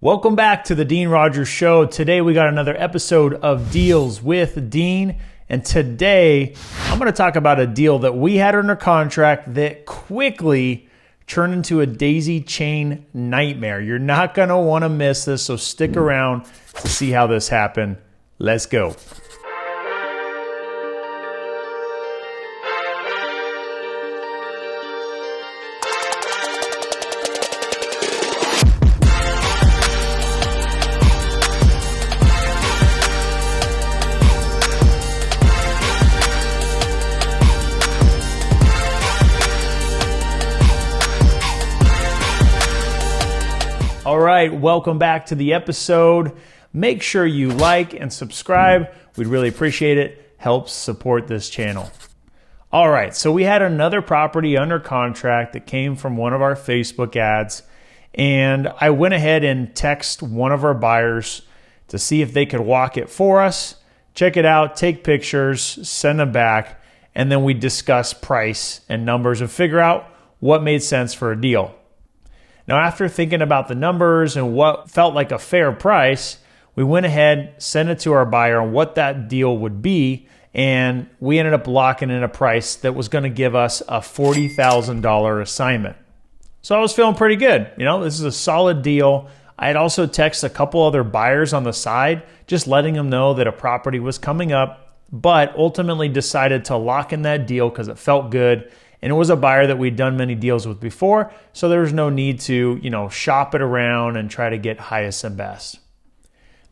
Welcome back to the Dean Rogers Show. Today we got another episode of Deals with Dean. And today I'm going to talk about a deal that we had under contract that quickly turned into a daisy chain nightmare. You're not going to want to miss this, so stick around to see how this happened. Let's go. All right, welcome back to the episode. Make sure you like and subscribe. We'd really appreciate it. Helps support this channel. All right, so we had another property under contract that came from one of our Facebook ads, and I went ahead and texted one of our buyers to see if they could walk it for us, check it out, take pictures, send them back, and then we discuss price and numbers and figure out what made sense for a deal. Now, after thinking about the numbers and what felt like a fair price, we went ahead, sent it to our buyer on what that deal would be, and we ended up locking in a price that was going to give us a $40,000 assignment. So I was feeling pretty good. This is a solid deal. I had also texted a couple other buyers on the side, just letting them know that a property was coming up, but ultimately decided to lock in that deal because it felt good. And it was a buyer that we'd done many deals with before, so there was no need to, shop it around and try to get highest and best.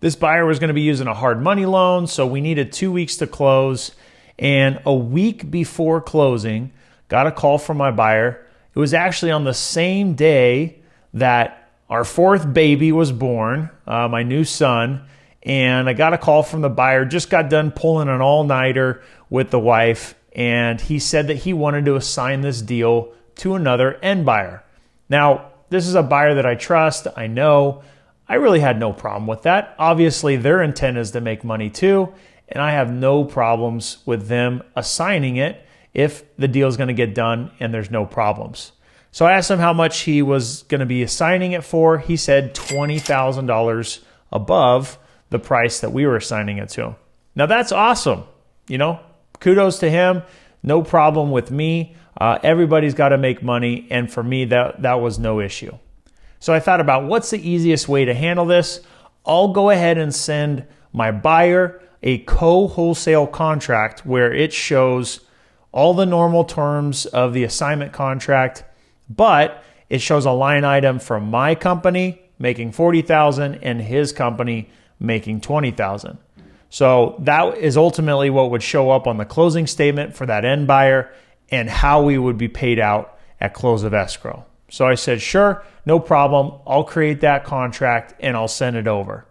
This buyer was going to be using a hard money loan, so we needed 2 weeks to close. And a week before closing, got a call from my buyer. It was actually on the same day that our fourth baby was born, my new son. And I got a call from the buyer, just got done pulling an all-nighter with the wife. And he said that he wanted to assign this deal to another end buyer. Now, this is a buyer that I trust, I know. I really had no problem with that. Obviously, their intent is to make money too, and I have no problems with them assigning it if the deal is going to get done and there's no problems. So I asked him how much he was going to be assigning it for. He said $20,000 above the price that we were assigning it to. Now, that's awesome, Kudos to him. No problem with me. Everybody's got to make money. And for me, that was no issue. So I thought about what's the easiest way to handle this. I'll go ahead and send my buyer a co-wholesale contract where it shows all the normal terms of the assignment contract, but it shows a line item for my company making $40,000 and his company making $20,000. So that is ultimately what would show up on the closing statement for that end buyer and how we would be paid out at close of escrow. So I said, sure, no problem. I'll create that contract and I'll send it over.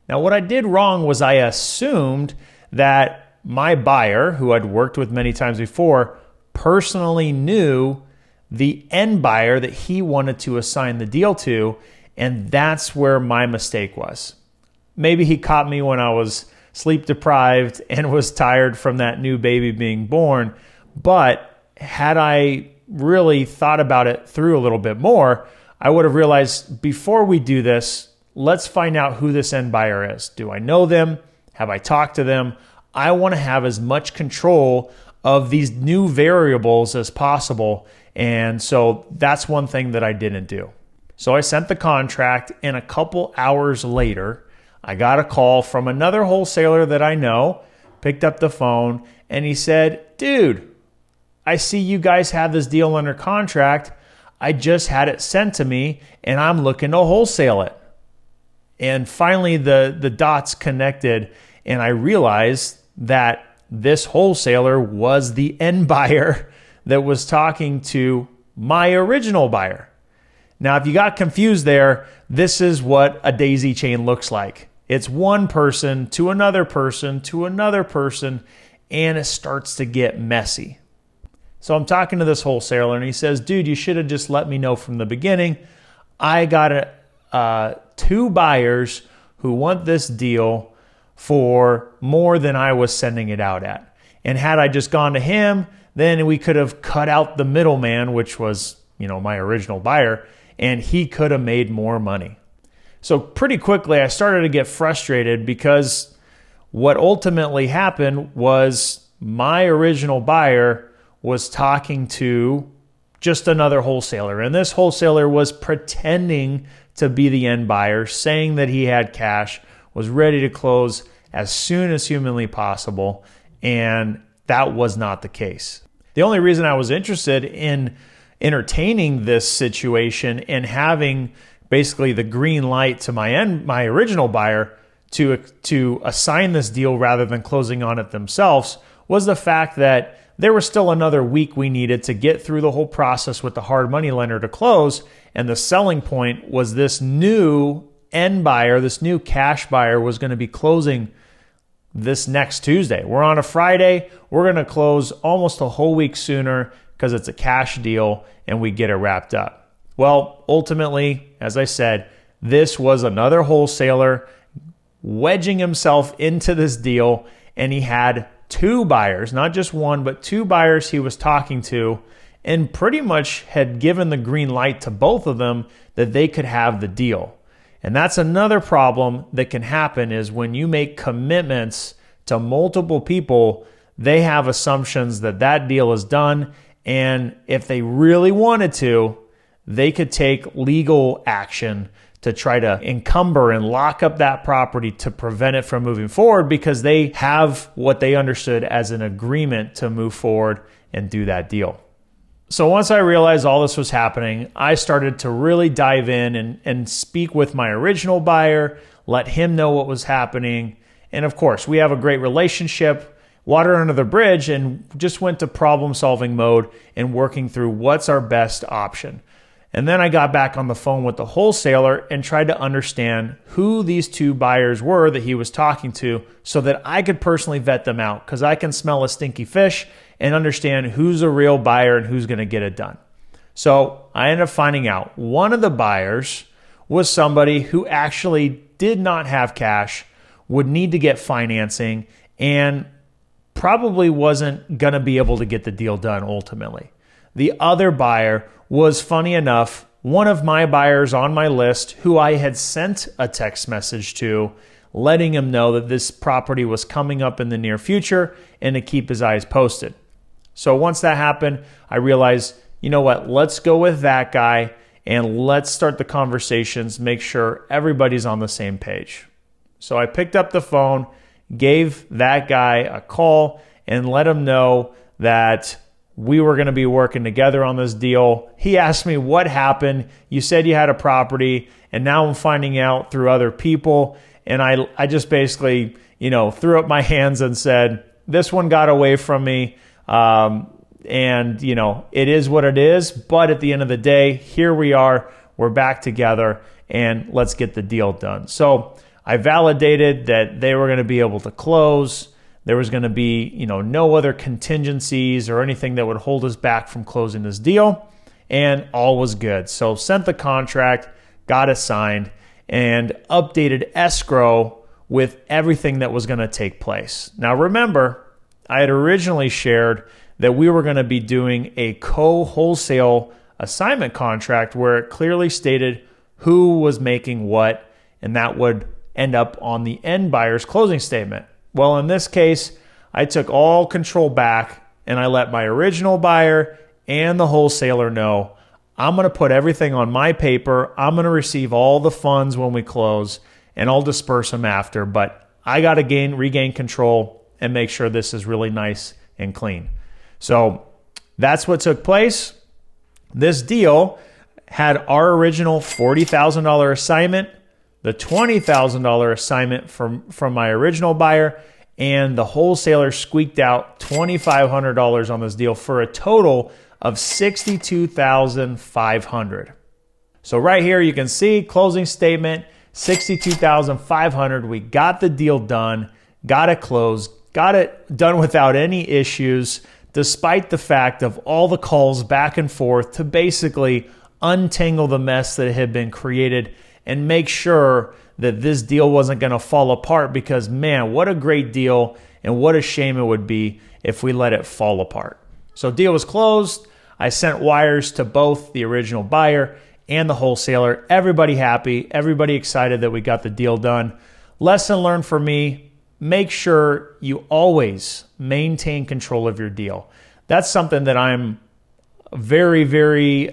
Now, what I did wrong was I assumed that my buyer, who I'd worked with many times before, personally knew the end buyer that he wanted to assign the deal to, and that's where my mistake was. Maybe he caught me when I was sleep deprived and was tired from that new baby being born. But had I really thought about it through a little bit more, I would have realized before we do this, let's find out who this end buyer is. Do I know them? Have I talked to them? I want to have as much control of these new variables as possible. And so that's one thing that I didn't do. So I sent the contract, and a couple hours later, I got a call from another wholesaler that I know, picked up the phone, and he said, dude, I see you guys have this deal under contract. I just had it sent to me, and I'm looking to wholesale it. And finally, the dots connected, and I realized that this wholesaler was the end buyer that was talking to my original buyer. Now, if you got confused there, this is what a daisy chain looks like. It's one person to another person to another person, and it starts to get messy. So I'm talking to this wholesaler, and he says, dude, you should have just let me know from the beginning. I got two buyers who want this deal for more than I was sending it out at. And had I just gone to him, then we could have cut out the middleman, which was, my original buyer, and he could have made more money. So pretty quickly, I started to get frustrated because what ultimately happened was my original buyer was talking to just another wholesaler. And this wholesaler was pretending to be the end buyer, saying that he had cash, was ready to close as soon as humanly possible. And that was not the case. The only reason I was interested in entertaining this situation and having basically the green light to my original buyer to assign this deal rather than closing on it themselves was the fact that there was still another week we needed to get through the whole process with the hard money lender to close. And the selling point was this new end buyer, this new cash buyer was going to be closing this next Tuesday. We're on a Friday. We're going to close almost a whole week sooner because it's a cash deal and we get it wrapped up. Well, ultimately, as I said, this was another wholesaler wedging himself into this deal, and he had two buyers, not just one, but two buyers he was talking to, and pretty much had given the green light to both of them that they could have the deal. And that's another problem that can happen is when you make commitments to multiple people, they have assumptions that that deal is done. And if they really wanted to, they could take legal action to try to encumber and lock up that property to prevent it from moving forward because they have what they understood as an agreement to move forward and do that deal. So once I realized all this was happening, I started to really dive in and speak with my original buyer, let him know what was happening. And of course, we have a great relationship, water under the bridge, and just went to problem solving mode and working through what's our best option. And then I got back on the phone with the wholesaler and tried to understand who these two buyers were that he was talking to so that I could personally vet them out because I can smell a stinky fish and understand who's a real buyer and who's going to get it done. So I ended up finding out one of the buyers was somebody who actually did not have cash, would need to get financing, and probably wasn't going to be able to get the deal done ultimately. The other buyer was, funny enough, one of my buyers on my list who I had sent a text message to letting him know that this property was coming up in the near future and to keep his eyes posted. So once that happened, I realized, you know what, let's go with that guy and let's start the conversations, make sure everybody's on the same page. So I picked up the phone, gave that guy a call and let him know that we were going to be working together on this deal. He asked me what happened. You said you had a property and now I'm finding out through other people. And I just basically, threw up my hands and said, this one got away from me. And it is what it is. But at the end of the day, here we are, we're back together and let's get the deal done. So I validated that they were going to be able to close. There was going to be, no other contingencies or anything that would hold us back from closing this deal, and all was good. So sent the contract, got it signed, and updated escrow with everything that was going to take place. Now remember, I had originally shared that we were going to be doing a co-wholesale assignment contract where it clearly stated who was making what, and that would end up on the end buyer's closing statement. Well, in this case, I took all control back and I let my original buyer and the wholesaler know I'm going to put everything on my paper. I'm going to receive all the funds when we close and I'll disperse them after. But I got to regain control and make sure this is really nice and clean. So that's what took place. This deal had our original $40,000 assignment, the $20,000 assignment from my original buyer, and the wholesaler squeaked out $2,500 on this deal for a total of $62,500. So right here you can see closing statement, $62,500. We got the deal done, got it closed, got it done without any issues, despite the fact of all the calls back and forth to basically untangle the mess that had been created and make sure that this deal wasn't going to fall apart because, man, what a great deal and what a shame it would be if we let it fall apart. So deal was closed. I sent wires to both the original buyer and the wholesaler. Everybody happy, everybody excited that we got the deal done. Lesson learned for me, make sure you always maintain control of your deal. That's something that I'm very, very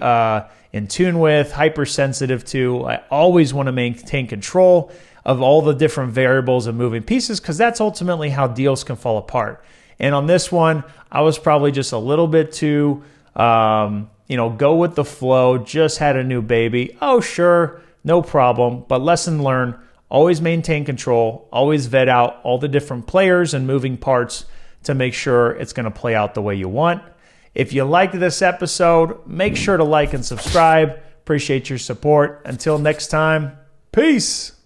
in tune with, hypersensitive to. I always want to maintain control of all the different variables and moving pieces, because that's ultimately how deals can fall apart. And on this one, I was probably just a little bit too, go with the flow, just had a new baby. Oh, sure, no problem. But lesson learned, always maintain control, always vet out all the different players and moving parts to make sure it's going to play out the way you want. If you liked this episode, make sure to like and subscribe. Appreciate your support. Until next time, peace.